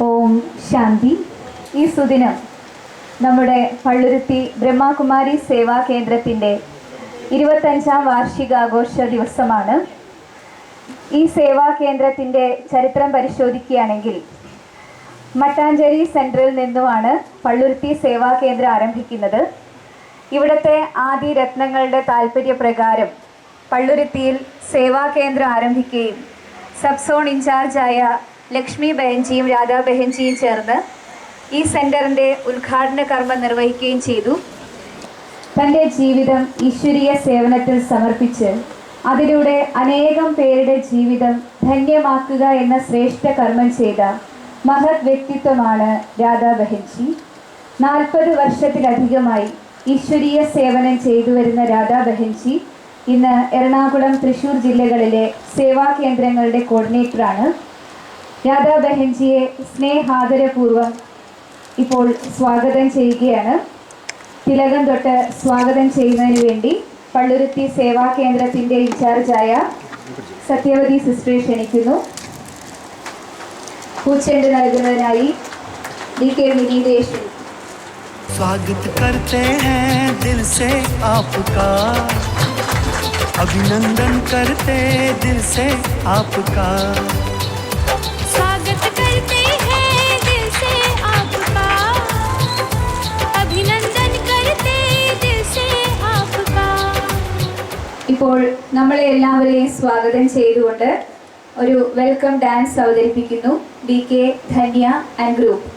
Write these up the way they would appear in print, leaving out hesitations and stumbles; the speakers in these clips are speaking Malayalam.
ഓം ശാന്തി. ഈ സുദിനം നമ്മുടെ പള്ളുരുത്തി ബ്രഹ്മകുമാരി സേവാ കേന്ദ്രത്തിൻ്റെ 25ാം വാർഷികാഘോഷ ദിവസമാണ്. ഈ സേവാ കേന്ദ്രത്തിൻ്റെ ചരിത്രം പരിശോധിക്കുകയാണെങ്കിൽ മട്ടാഞ്ചേരി സെൻട്രൽ നിന്നുമാണ് പള്ളുരുത്തി സേവാ കേന്ദ്രം ആരംഭിക്കുന്നത്. ഇവിടുത്തെ ആദി രത്നങ്ങളുടെ താല്പര്യപ്രകാരം പള്ളുരുത്തിയിൽ സേവാ കേന്ദ്രം ആരംഭിക്കുകയും സബ് സോൺ ഇൻചാർജായ ലക്ഷ്മി ബഹൻജിയും രാധാ ബഹൻജിയും ചേർന്ന് ഈ സെൻറ്ററിൻ്റെ ഉദ്ഘാടന കർമ്മം നിർവഹിക്കുകയും ചെയ്തു. തൻ്റെ ജീവിതം ഈശ്വരീയ സേവനത്തിൽ സമർപ്പിച്ച് അതിലൂടെ അനേകം പേരുടെ ജീവിതം ധന്യമാക്കുക എന്ന ശ്രേഷ്ഠ കർമ്മം ചെയ്ത മഹത് വ്യക്തിത്വമാണ് രാധാ ബഹൻജി. 40 വർഷത്തിലധികമായി ഈശ്വരീയ സേവനം ചെയ്തു വരുന്ന രാധാ ബഹൻജി ഇന്ന് എറണാകുളം, തൃശ്ശൂർ ജില്ലകളിലെ സേവാ കേന്ദ്രങ്ങളുടെ കോർഡിനേറ്ററാണ്. രാധാ ബഹൻജിയെ സ്നേഹാദരപൂർവ്വം ഇപ്പോൾ സ്വാഗതം ചെയ്യുകയാണ്. തിലകം തൊട്ട് സ്വാഗതം ചെയ്യുന്നതിന് വേണ്ടി പള്ളുരുത്തി സേവാ കേന്ദ്രത്തിൻ്റെ ഇൻചാർജായ സത്യവതി സിസ്റ്ററെ ക്ഷണിക്കുന്നു. പൂച്ചെണ്ട് നൽകുന്നതിനായി DK വിനീതയെ ക്ഷണിക്കുന്നു. स्वागत करते हैं दिल से आपका, अभिनंदन करते दिल से आपका, स्वागत करते हैं दिल से आपका, अभिनंदन करते दिल से आपका. ഇപ്പോൾ നമ്മളെ എല്ലാവരെയും സ്വാഗതം ചെയ്തുകൊണ്ട് ഒരു വെൽക്കം ഡാൻസ് അവതരിപ്പിക്കുന്നു DK ധന്യ ആൻഡ് ഗ്രൂപ്പ്.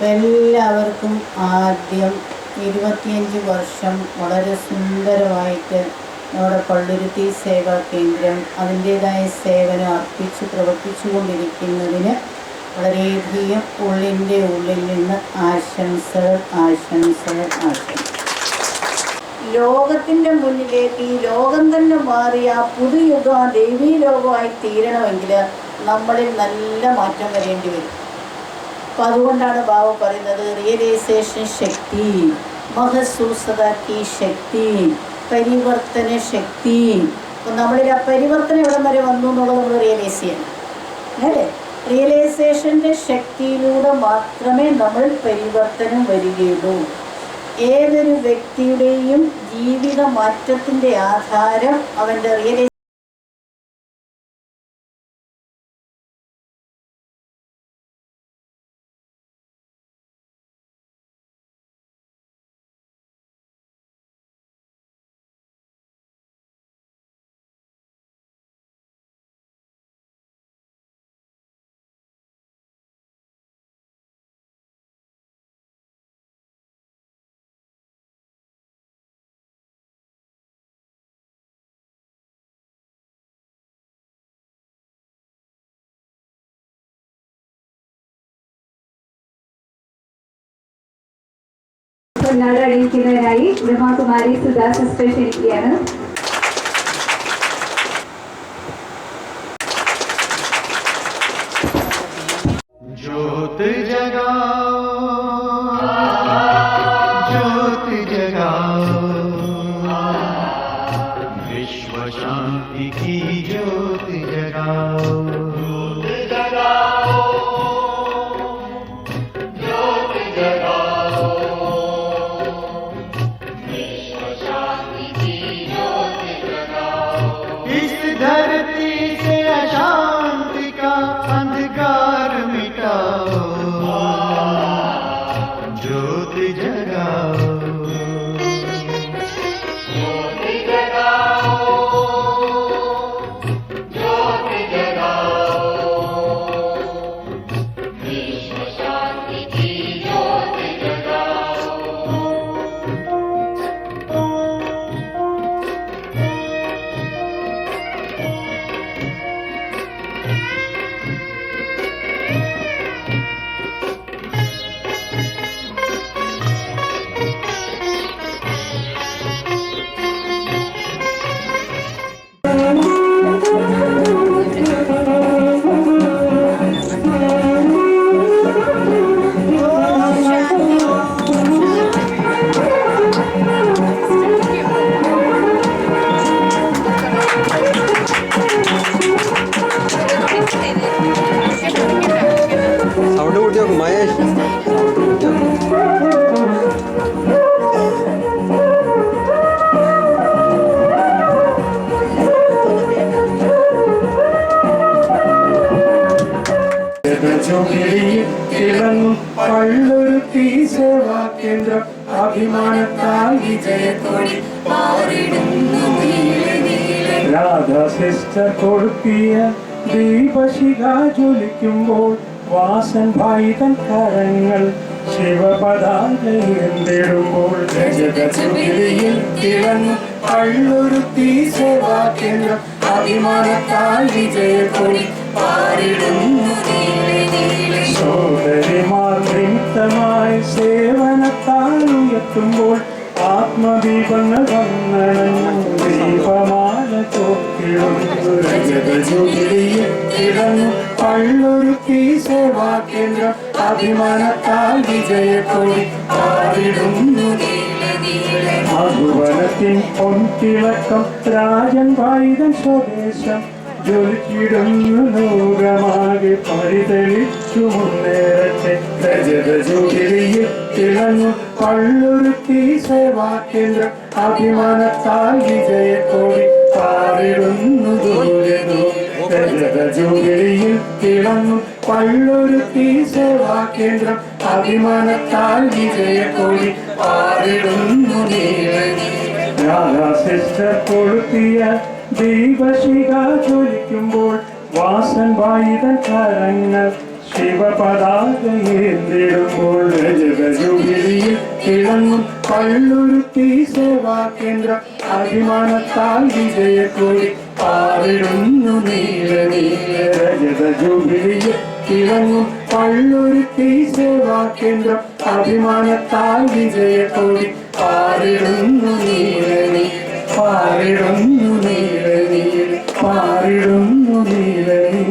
എല്ലാവർക്കും ആദ്യം 25 വർഷം വളരെ സുന്ദരമായിട്ട് നമ്മുടെ പള്ളുരുത്തി സേവാ കേന്ദ്രം അതിൻ്റേതായ സേവനം അർപ്പിച്ച് പ്രവർത്തിച്ചുകൊണ്ടിരിക്കുന്നതിന് വളരെയധികം ഉള്ളിൽ നിന്ന് ആശംസകൾ. ലോകത്തിൻ്റെ മുന്നിലേക്ക് ഈ ലോകം തന്നെ മാറിയ ആ പുതുയുഗ ദൈവീ ലോകമായി തീരണമെങ്കിൽ നമ്മളിൽ നല്ല മാറ്റം വരേണ്ടി വരും. അപ്പം അതുകൊണ്ടാണ് ബാബ പറയുന്നത് റിയലൈസേഷൻ ശക്തി, മഹസൂസത കി ശക്തി, പരിവർത്തന ശക്തി. അപ്പം നമ്മളിൽ ആ പരിവർത്തനം എവിടം വരെ വന്നു എന്നുള്ളത് നമ്മൾ റിയലൈസ് ചെയ്യണം അല്ലേ? റിയലൈസേഷൻ്റെ ശക്തിയിലൂടെ മാത്രമേ നമ്മൾ പരിവർത്തനം വരികയുള്ളൂ. ഏതൊരു വ്യക്തിയുടെയും ജീവിത മാറ്റത്തിൻ്റെ ആധാരം അവൻ്റെ റിയലൈസേഷൻ. പൊന്നാട അണിയിക്കുന്നതിനായി ബ്രഹ്മകുമാരി സുധാ സിസ്റ്റർ ക്ഷണിക്കുകയാണ്. ज्योत जगाओ, ज्योत जगाओ, विश्व शांति की ज्योत जगाओ, ज्योत जगाओ, ज्योत जगाओ, विश्व शांति की ज्योत जगाओ। इस धरती से अशांति का अंधकार मिटाओ, ज्योत जगाओ, ज्योत जगाओ, ज्योत जगाओ, विश्व शांति की ज्योत जगाओ। സൗണ്ട് കൂട്ടി നോക്കും മഹേഷ്. പള്ളുരുത്തി സേവാ കേന്ദ്രം അഭിമാനത്താൽ വിജയത്തോടെ രാധാ സിസ്റ്റർ കൊടുത്തിയ ദീപശിഖ ജ്വലിക്കുമ്പോൾ വാസൻ ഭായി തൻ കരങ്ങൾ ശിവപതാകയിടുമ്പോൾ രജതചുഗിരിയിൽ തിളങ്ങും പള്ളുരുത്തി സേവാ കേന്ദ്രം അഭിമാനത്താൽ വിജയത്തോടെ സോദരിമാർ നിമിത്തമായി സേവനത്താൽ ഉയർത്തുമ്പോൾ ആത്മദീപങ്ങൾ വന്നണഞ്ഞു ദീപമാല തോക്കിടുന്നു രജതജുഗിരിയിൽ തിളങ്ങും പള്ളുരുത്തി സേവാ കേന്ദ്രം അഭിമാനത്താൽ വിജയത്തോടെ പാടിടുന്നു. മധുവനത്തിൻ പൊൻതിളക്കം രാജൻ ഭായിതൻ സ്വദേശം ജ്വലിച്ചിടുന്നു ലോകമാകെ പരിതലിച്ചു മുന്നേറട്ടെ രജതജുഗിരിയിൽ തിളങ്ങും പള്ളുരുത്തി സേവാ കേന്ദ്രം അഭിമാനത്താൽ വിജയത്തോടെ പാടിടുന്നു ദൂരെ ദൂരെ രജതജുഗിരിയിൽ തിളങ്ങും പള്ളുരുത്തി സേവാ കേന്ദ്രം അഭിമാനത്താൽ വിജയത്തോടെ പാടിടുന്നു നീളെ. രാധാ സിസ്റ്റർ കൊളുത്തിയ ദീപശിഖ ജ്വലിക്കുമ്പോൾ വാസൻ ഭായിതൻ കരങ്ങൾ ശിവപതാകയേന്തിടുമ്പോൾ രജതജുഗിരിയിൽ തിളങ്ങും പള്ളുരുത്തി സേവാ കേന്ദ്രം അഭിമാനത്താൽ വിജയത്തോടെ പാടിടുന്നു നീളെ നീളെ രജതജുഗിരിയിൽ തിളങ്ങും പള്ളുരുത്തി സേവാ കേന്ദ്രം അഭിമാനത്താൽ വിജയത്തോടെ പാറിടുന്നു നീലനീ പാറിടുന്നു നീലനീ പാറിടുന്നു നീലനീ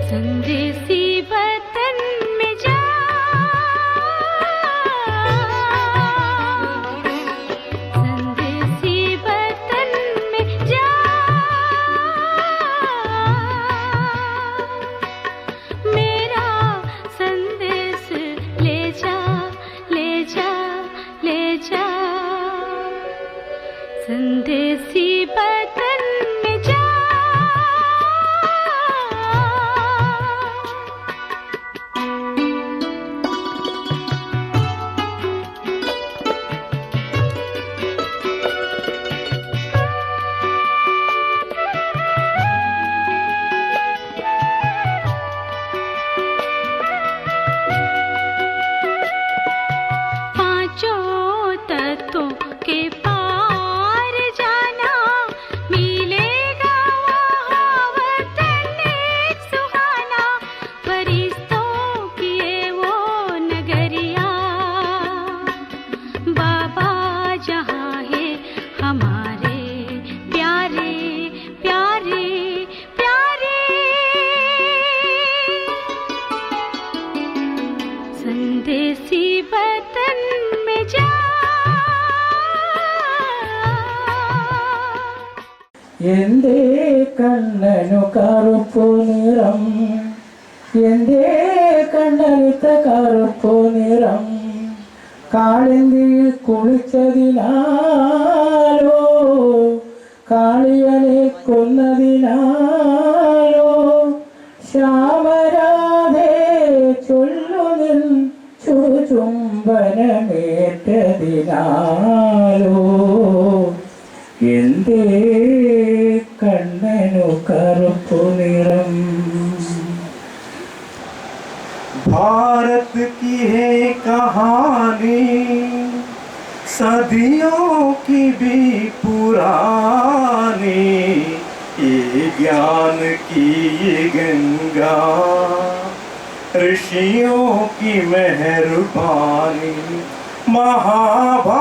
संदेसी वतन में जा संदेसी वतन में जा मेरा संदेश ले जा ले जा ले जा संदेसी वतन में जा पांचों तत्वों के पार जाना मिलेगा वहाँ वतन एक सुहाना फरिश्तों की ये वो नगरिया बाबा जहाँ है हमारे प्यारे प्यारे प्यारे संदेसी वतन में जा എന്തേ കണ്ണനു കറുപ്പു നിറം എന്തേ കണ്ണനുത്ത കറുപ്പു നിറം കാളിന്തിയിൽ കുളിച്ചതിനാലോ കാളിയനെ കൊന്നതിനാലോ ശ്യാമരാധേ ചൊല്ലുനിൻ ചുംബനമേറ്റതിനാലോ എന്തേ കണ്ണനു കറുപ്പു നിറം भारत की है कहानी सदियों की भी पुरानी ये ज्ञान की ये गंगा ऋषियों की मेहरबानी महाभारत